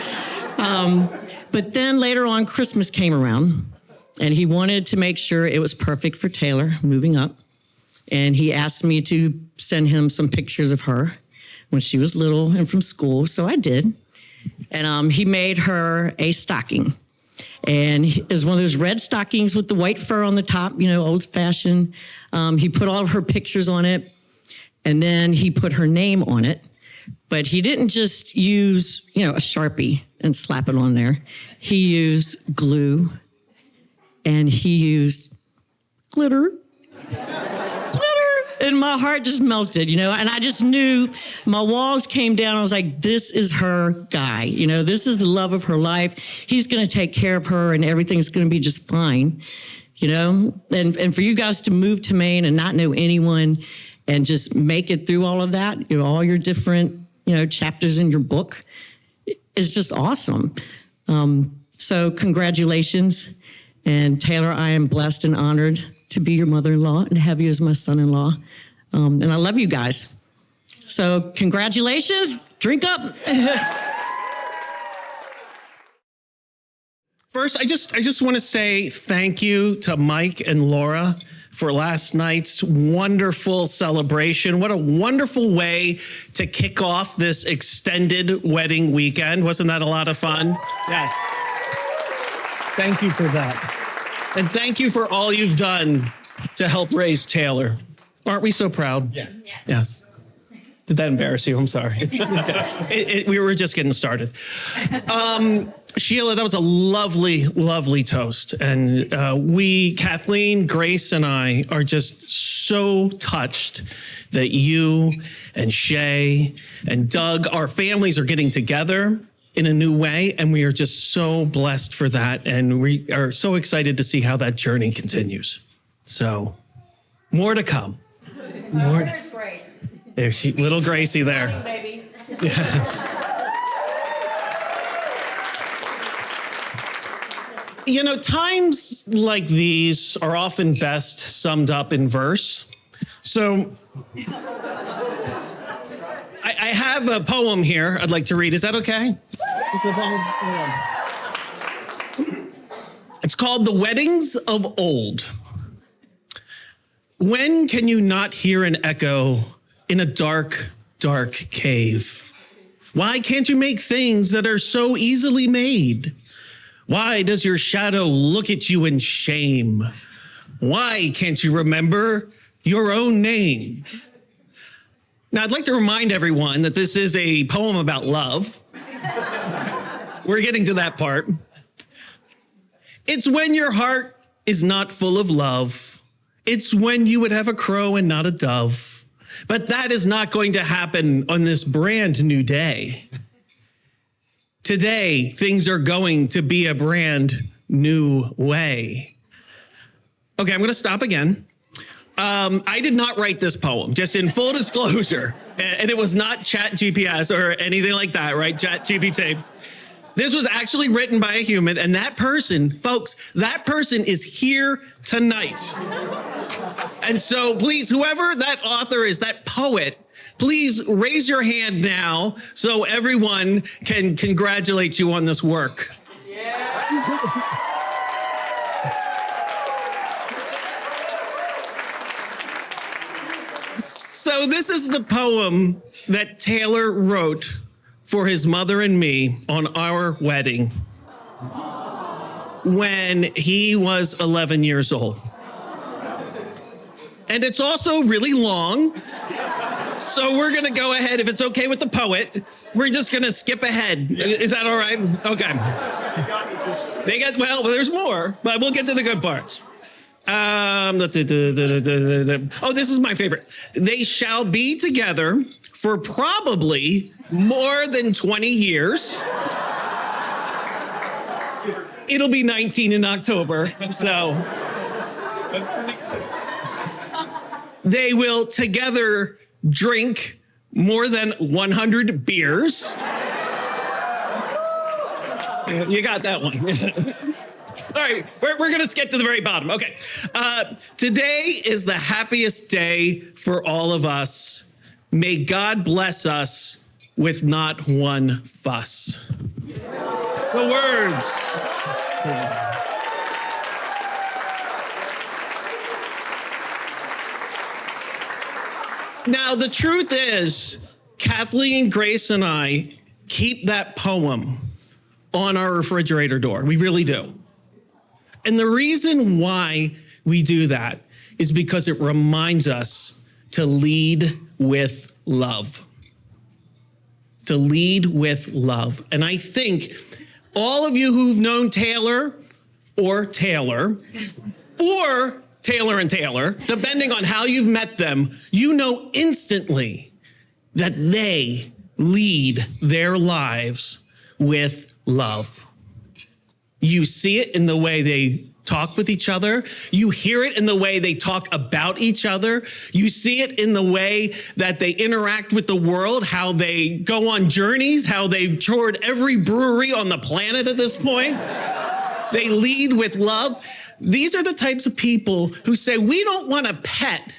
But then later on, Christmas came around, and he wanted to make sure it was perfect for Taylor moving up. And he asked me to send him some pictures of her when she was little and from school. So I did. And he made her a stocking. And it was one of those red stockings with the white fur on the top, old fashioned. He put all of her pictures on it. And then he put her name on it. But he didn't just use, a Sharpie and slap it on there. He used glue, and he used glitter. And my heart just melted, and I just knew my walls came down. I was like, this is her guy. This is the love of her life. He's going to take care of her, and everything's going to be just fine, And for you guys to move to Maine and not know anyone and just make it through all of that, all your different, chapters in your book is just awesome. So congratulations. And Taylor, I am blessed and honored to be your mother-in-law and have you as my son-in-law. And I love you guys. So congratulations, drink up. First, I just want to say thank you to Mike and Laura for last night's wonderful celebration. What a wonderful way to kick off this extended wedding weekend. Wasn't that a lot of fun? Yes. Thank you for that. And thank you for all you've done to help raise Taylor. Aren't we so proud? Yes. Yes. Did that embarrass you? I'm sorry. We were just getting started. Sheila, that was a lovely, lovely toast. And we, Kathleen, Grace, and I are just so touched that you and Shay and Doug, our families are getting together in a new way. And we are just so blessed for that. And we are so excited to see how that journey continues. So more to come. Morning. There's she, little Gracie there. Baby. Yes. You know, times like these are often best summed up in verse. So I have a poem here I'd like to read. Is that okay? It's a poem. It's called The Weddings of Old. When can you not hear an echo in a dark, dark cave? Why can't you make things that are so easily made? Why does your shadow look at you in shame? Why can't you remember your own name? Now, I'd like to remind everyone that this is a poem about love. We're getting to that part. It's when your heart is not full of love. It's when you would have a crow and not a dove. But that is not going to happen on this brand new day. Today, things are going to be a brand new way. Okay, I'm going to stop again. I did not write this poem, just in full disclosure. And it was not Chat GPS or anything like that, right? Chat GPT. This was actually written by a human, and that person, folks, that person is here tonight. And so please, whoever that author is, that poet, please raise your hand now so everyone can congratulate you on this work. Yeah. So this is the poem that Taylor wrote for his mother and me on our wedding when he was 11 years old. And it's also really long. So we're gonna go ahead, if it's okay with the poet, we're just gonna skip ahead. Is that all right? Okay. Well, there's more, but we'll get to the good parts. Oh, this is my favorite. They shall be together for probably more than 20 years. It'll be 19 in October, so. They will together drink more than 100 beers. You got that one. All right, we're going to skip to the very bottom. Okay. Today is the happiest day for all of us. May God bless us with not one fuss. The words. Now, the truth is, Kathleen, Grace, and I keep that poem on our refrigerator door. We really do. And the reason why we do that is because it reminds us to lead with love. To lead with love. And I think all of you who've known Taylor or Taylor and Taylor, depending on how you've met them, you know instantly that they lead their lives with love. You see it in the way they talk with each other. You hear it in the way they talk about each other. You see it in the way that they interact with the world, how they go on journeys, how they've toured every brewery on the planet at this point. They lead with love. These are the types of people who say, we don't want a pet.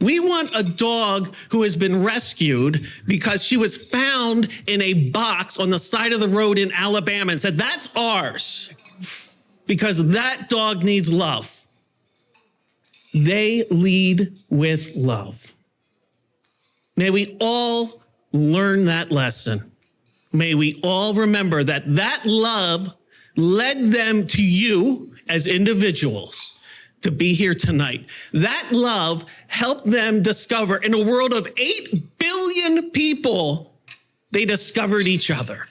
We want a dog who has been rescued because she was found in a box on the side of the road in Alabama and said, that's ours because that dog needs love. They lead with love. May we all learn that lesson. May we all remember that that love led them to you as individuals to be here tonight. That love helped them discover, in a world of 8 billion people, they discovered each other.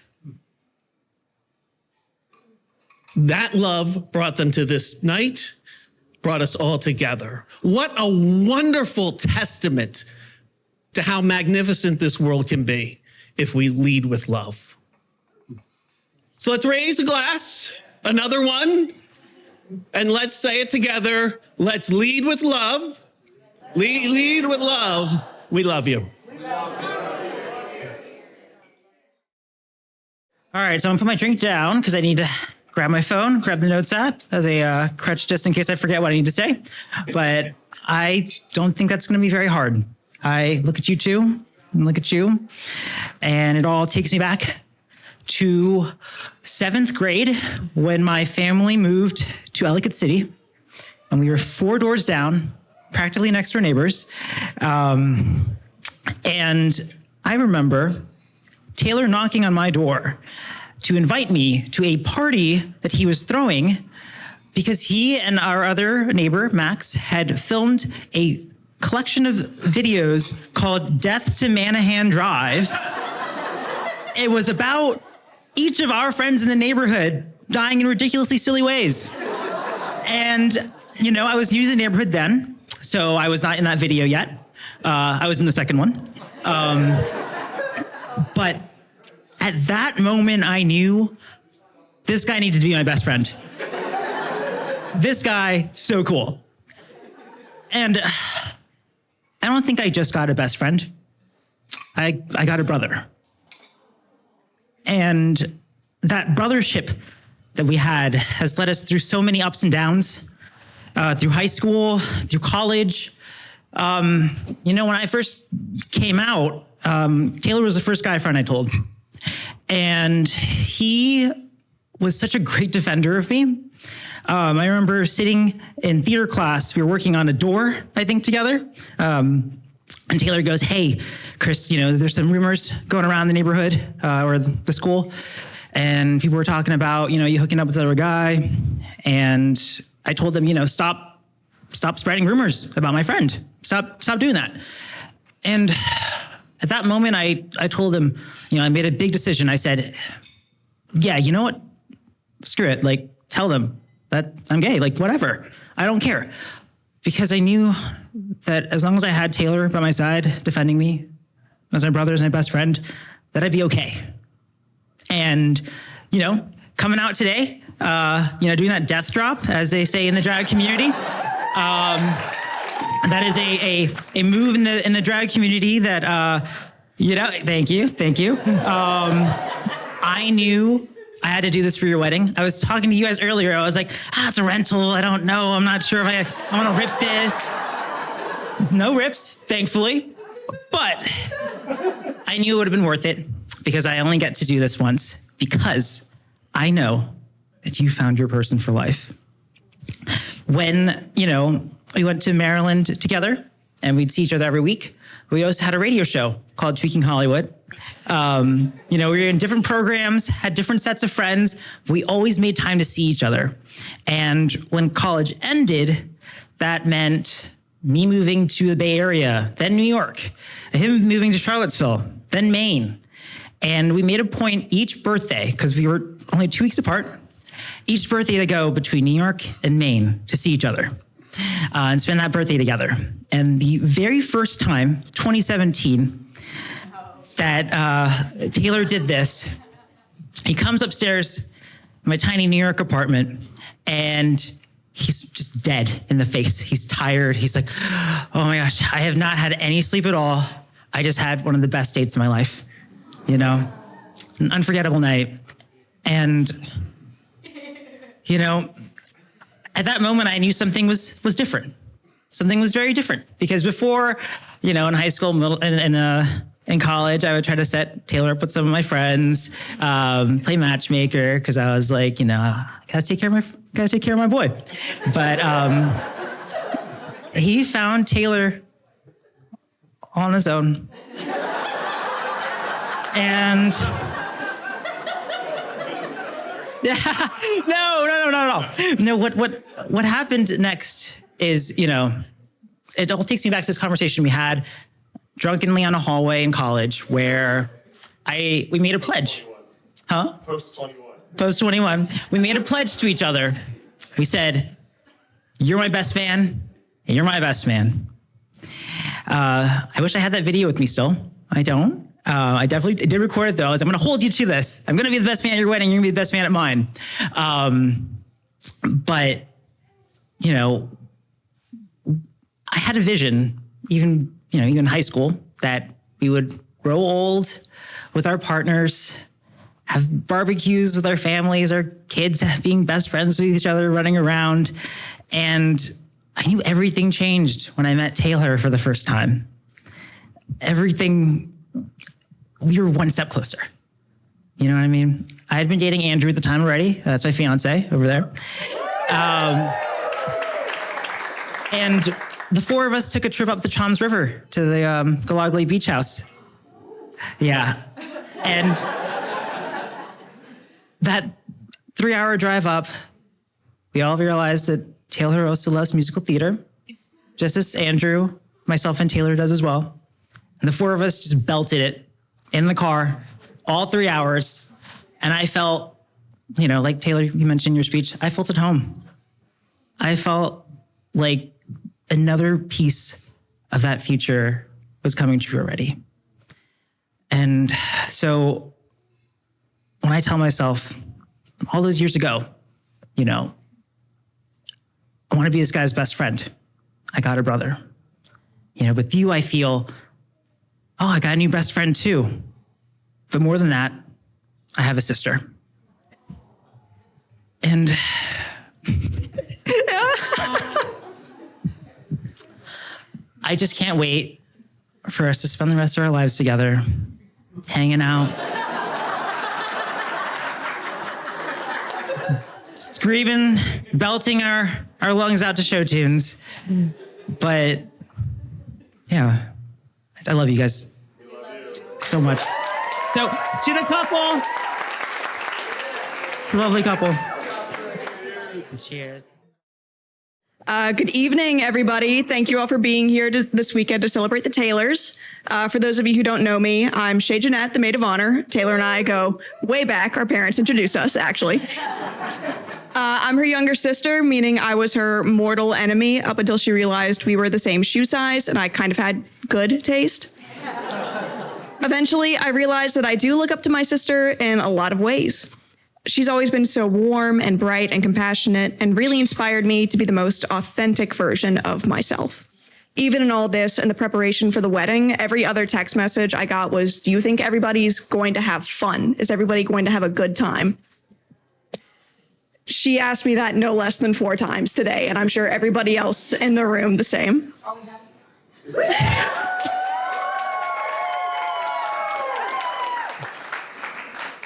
That love brought them to this night, brought us all together. What a wonderful testament to how magnificent this world can be if we lead with love. So let's raise a glass, another one. And let's say it together. Let's lead with love. Lead with love. We love you. All right, so I'm gonna put my drink down because I need to grab my phone, grab the notes app as a crutch just in case I forget what I need to say. But I don't think that's gonna be very hard. I look at you two and look at you, and it all takes me back to 7th grade when my family moved to Ellicott City, and we were 4 doors down, practically next door neighbors. And I remember Taylor knocking on my door to invite me to a party that he was throwing because he and our other neighbor, Max, had filmed a collection of videos called Death to Manahan Drive. It was about each of our friends in the neighborhood dying in ridiculously silly ways. And, you know, I was new to the neighborhood then, so I was not in that video yet. I was in the second one. But at that moment, I knew this guy needed to be my best friend. This guy, so cool. And I don't think I just got a best friend. I got a brother. And that brothership that we had has led us through so many ups and downs, through high school, through college. You know, when I first came out, Taylor was the first guy friend I told. And he was such a great defender of me. I remember sitting in theater class, we were working on a door, I think, together. And Taylor goes, "Hey, Chris, you know, there's some rumors going around the neighborhood or the school. And people were talking about, you know, you hooking up with this other guy." And I told them, you know, stop spreading rumors about my friend. Stop doing that. And at that moment, I told him, you know, I made a big decision. I said, yeah, you know what? Screw it. Like, tell them that I'm gay. Like, whatever. I don't care. Because I knew that as long as I had Taylor by my side defending me as my brother, as my best friend, that I'd be okay. And, you know, coming out today, you know, doing that death drop, as they say in the drag community, that is a move in the drag community that, you know, thank you. I knew I had to do this for your wedding. I was talking to you guys earlier. I was like, it's a rental. I don't know. I'm not sure if I'm gonna rip this. No rips, thankfully. But I knew it would have been worth it because I only get to do this once because I know that you found your person for life. When, you know, we went to Maryland together and we'd see each other every week, we also had a radio show called Tweaking Hollywood. You know, we were in different programs, had different sets of friends. We always made time to see each other. And when college ended, that meant me moving to the Bay Area, then New York, him moving to Charlottesville, then Maine. And we made a point each birthday, because we were only 2 weeks apart, each birthday to go between New York and Maine to see each other and spend that birthday together. And the very first time, 2017, that Taylor did this, he comes upstairs in my tiny New York apartment and he's just dead in the face. He's tired. He's like, oh my gosh, I have not had any sleep at all. I just had one of the best dates of my life, you know, an unforgettable night. And, you know, at that moment, I knew something was different. Something was very different because before, you know, in high school, in college, I would try to set Taylor up with some of my friends, play matchmaker, because I was like, you know, gotta take care of my boy. But he found Taylor on his own, and no. What happened next is, you know, it all takes me back to this conversation we had drunkenly on a hallway in college where we made a pledge. Huh? Post 21. We made a pledge to each other. We said, you're my best man, and you're my best man. I wish I had that video with me still. I don't. I definitely did record it though. I'm gonna hold you to this. I'm gonna be the best man at your wedding, you're gonna be the best man at mine. But, you know, I had a vision even high school, that we would grow old with our partners, have barbecues with our families, our kids being best friends with each other, running around. And I knew everything changed when I met Taylor for the first time. Everything, we were one step closer. You know what I mean? I had been dating Andrew at the time already. That's my fiance over there. And the four of us took a trip up the Chalmers River to the Galagly Beach House. Yeah. And that 3-hour drive up, we all realized that Taylor also loves musical theater, just as Andrew, myself, and Taylor does as well. And the four of us just belted it in the car, all 3 hours. And I felt, like Taylor, you mentioned in your speech, I felt at home. I felt like another piece of that future was coming true already. And so when I tell myself all those years ago, I want to be this guy's best friend. I got a brother. With you, I feel, I got a new best friend too. But more than that, I have a sister. And I just can't wait for us to spend the rest of our lives together, hanging out, screaming, belting our lungs out to show tunes. But yeah, I love you guys so much. So to the couple, it's a lovely couple. Cheers. Good evening, everybody. Thank you all for being here this weekend to celebrate the Taylors. For those of you who don't know me, I'm Shay Jeanette, the maid of honor. Taylor and I go way back. Our parents introduced us, actually. I'm her younger sister, meaning I was her mortal enemy up until she realized we were the same shoe size and I kind of had good taste. Eventually, I realized that I do look up to my sister in a lot of ways. She's always been so warm and bright and compassionate and really inspired me to be the most authentic version of myself. Even in all this and the preparation for the wedding, every other text message I got was, do you think everybody's going to have fun? Is everybody going to have a good time? She asked me that no less than 4 times today, and I'm sure everybody else in the room the same.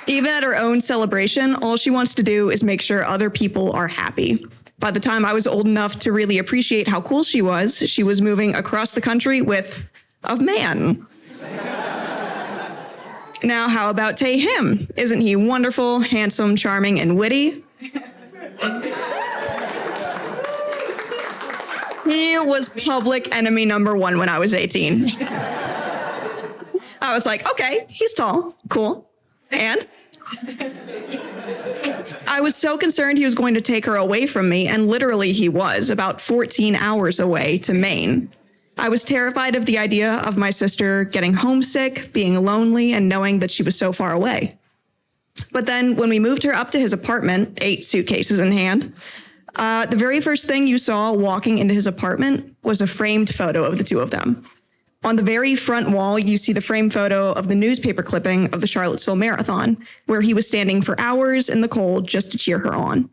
Even at her own celebration, all she wants to do is make sure other people are happy. By the time I was old enough to really appreciate how cool she was moving across the country with a man. Now, how about him? Isn't he wonderful, handsome, charming, and witty? He was public enemy number 1 when I was 18. I was like, okay, he's tall, cool. And I was so concerned he was going to take her away from me, and literally he was, about 14 hours away to Maine. I was terrified of the idea of my sister getting homesick, being lonely, and knowing that she was so far away. But then when we moved her up to his apartment, 8 suitcases in hand, the very first thing you saw walking into his apartment was a framed photo of the two of them. On the very front wall, you see the framed photo of the newspaper clipping of the Charlottesville Marathon, where he was standing for hours in the cold just to cheer her on.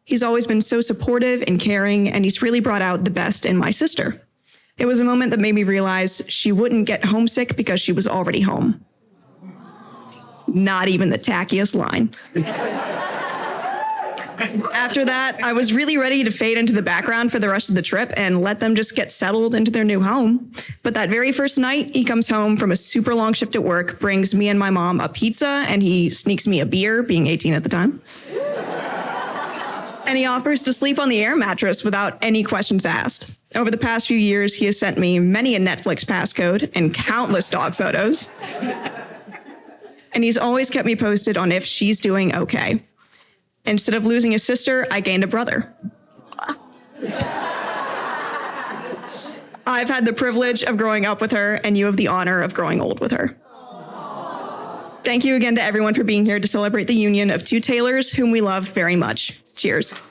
He's always been so supportive and caring, and he's really brought out the best in my sister. It was a moment that made me realize she wouldn't get homesick because she was already home. Not even the tackiest line. After that, I was really ready to fade into the background for the rest of the trip and let them just get settled into their new home. But that very first night, he comes home from a super long shift at work, brings me and my mom a pizza, and he sneaks me a beer, being 18 at the time. And he offers to sleep on the air mattress without any questions asked. Over the past few years, he has sent me many a Netflix passcode and countless dog photos. And he's always kept me posted on if she's doing okay. Instead of losing a sister, I gained a brother. I've had the privilege of growing up with her, and you have the honor of growing old with her. Thank you again to everyone for being here to celebrate the union of 2 Taylors whom we love very much. Cheers.